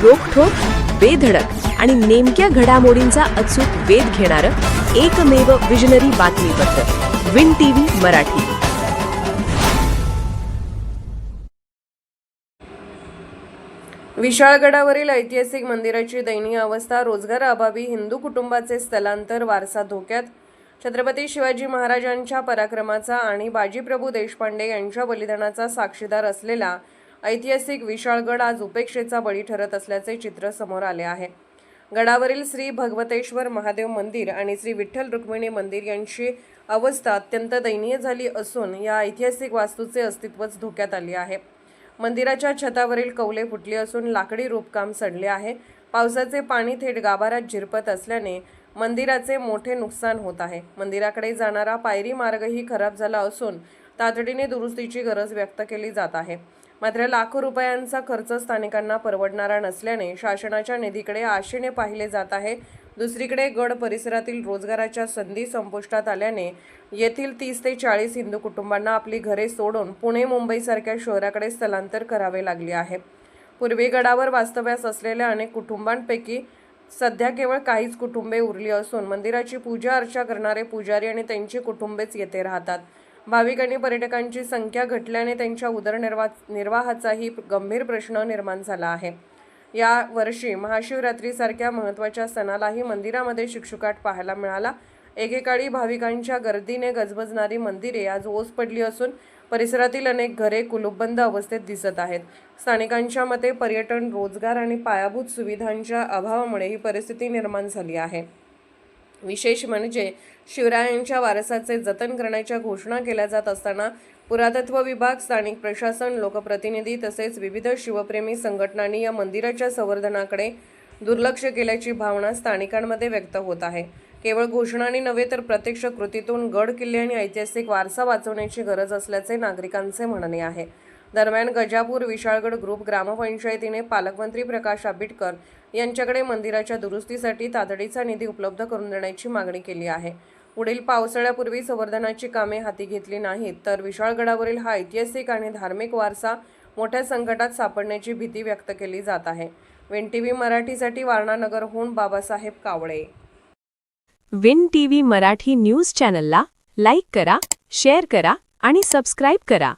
रोखठोक, बेधडक आणि नेमक्या घडामोडींचा अचूक वेध घेणारं एकमेव विजनरी बातमीपत्र विन टीव्ही मराठी. विशाळगडावरील ऐतिहासिक मंदिराची दयनीय अवस्था, रोजगाराअभावी हिंदू कुटुंबाचे स्थलांतर, वारसा धोक्यात. छत्रपती शिवाजी महाराजांच्या पराक्रमाचा आणि बाजीप्रभू देशपांडे यांच्या बलिदानाचा साक्षीदार असलेला ऐतिहासिक विशाळगड आज उपेक्षेचा बळी ठरत असल्याचे चित्र समोर आले आहे. गडावरील श्री भगवतेश्वर महादेव मंदिर आणि श्री विठ्ठल रुक्मिणी मंदिर यांची अवस्था अत्यंत दयनीय झाली असून या ऐतिहासिक वास्तूचे अस्तित्वच धोक्यात आले आहे. मंदिराच्या छतावरील कौले फुटली असून लाकडी रूपकाम सडले आहे. पावसाचे पाणी थेट गाभाऱ्यात झिरपत असल्याने मंदिराचे मोठे नुकसान होत आहे. मंदिराकडे जाणारा पायरी मार्गही खराब झाला असून तातडीने दुरुस्तीची गरज व्यक्त केली जात आहे. मात्र लाखो रुपयांचा खर्च स्थानिकांना परवडणारा नसल्याने शासनाच्या निधीकडे आशेने पाहिले जात आहे. दुसरीकडे गड परिसरातील रोजगाराच्या संधी संपुष्टात आल्याने येथील 30 ते 40 हिंदू कुटुंबांना आपली घरे सोडून पुणे मुंबईसारख्या शहराकडे स्थलांतर करावे लागले आहे. पूर्वी गडावर वास्तव्यास असलेल्या अनेक कुटुंबांपैकी सध्या केवळ काहीच कुटुंबे उरली असून मंदिराची पूजा अर्चा करणारे पुजारी आणि त्यांची कुटुंबेच येथे राहतात. भाविक आणि पर्यटकांची संख्या घटल्याने त्यांच्या उदरनिर्वाहाचाही गंभीर प्रश्न निर्माण झाला आहे. या वर्षी महाशिवरात्रीसारख्या महत्त्वाच्या सणालाही मंदिरामध्ये शुकशुकाट पाहायला मिळाला. एकेकाळी भाविकांच्या गर्दीने गजबजणारी मंदिरे आज ओस पडली असून परिसरातील अनेक घरे कुलूपबंद अवस्थेत दिसत आहेत. स्थानिकांच्या मते पर्यटन, रोजगार आणि पायाभूत सुविधांच्या अभावामुळे ही परिस्थिती निर्माण झाली आहे. विशेष म्हणजे शिवरायांच्या वारसाचे जतन करण्याच्या घोषणा केल्या जात असताना पुरातत्व विभाग, स्थानिक प्रशासन, लोकप्रतिनिधी तसेच विविध शिवप्रेमी संघटनांनी या मंदिराच्या संवर्धनाकडे दुर्लक्ष केल्याची भावना स्थानिकांमध्ये व्यक्त होत आहे. केवळ घोषणांनी नव्हे तर प्रत्यक्ष कृतीतून गड किल्ले आणि ऐतिहासिक वारसा वाचवण्याची गरज असल्याचे नागरिकांचे म्हणणे आहे. दरम्यान गजापूर विशाळगड ग्रुप ग्रामपंचायतीने पालकमंत्री प्रकाश आंबेडकर यांच्याकडे मंदिराच्या दुरुस्तीसाठी तातडीचा निधी उपलब्ध करून देण्याची मागणी केली आहे. पुढील पावसाळ्यापूर्वी संवर्धनाची कामे हाती घेतली नाहीत तर विशाळगडावरील हा ऐतिहासिक आणि धार्मिक वारसा मोठ्या संकटात सापडण्याची भीती व्यक्त केली जात आहे. विन टीव्ही मराठीसाठी वारणानगरहून बाबासाहेब कावळे. विन टीव्ही मराठी न्यूज चॅनलला लाईक करा, शेअर करा आणि सबस्क्राईब करा.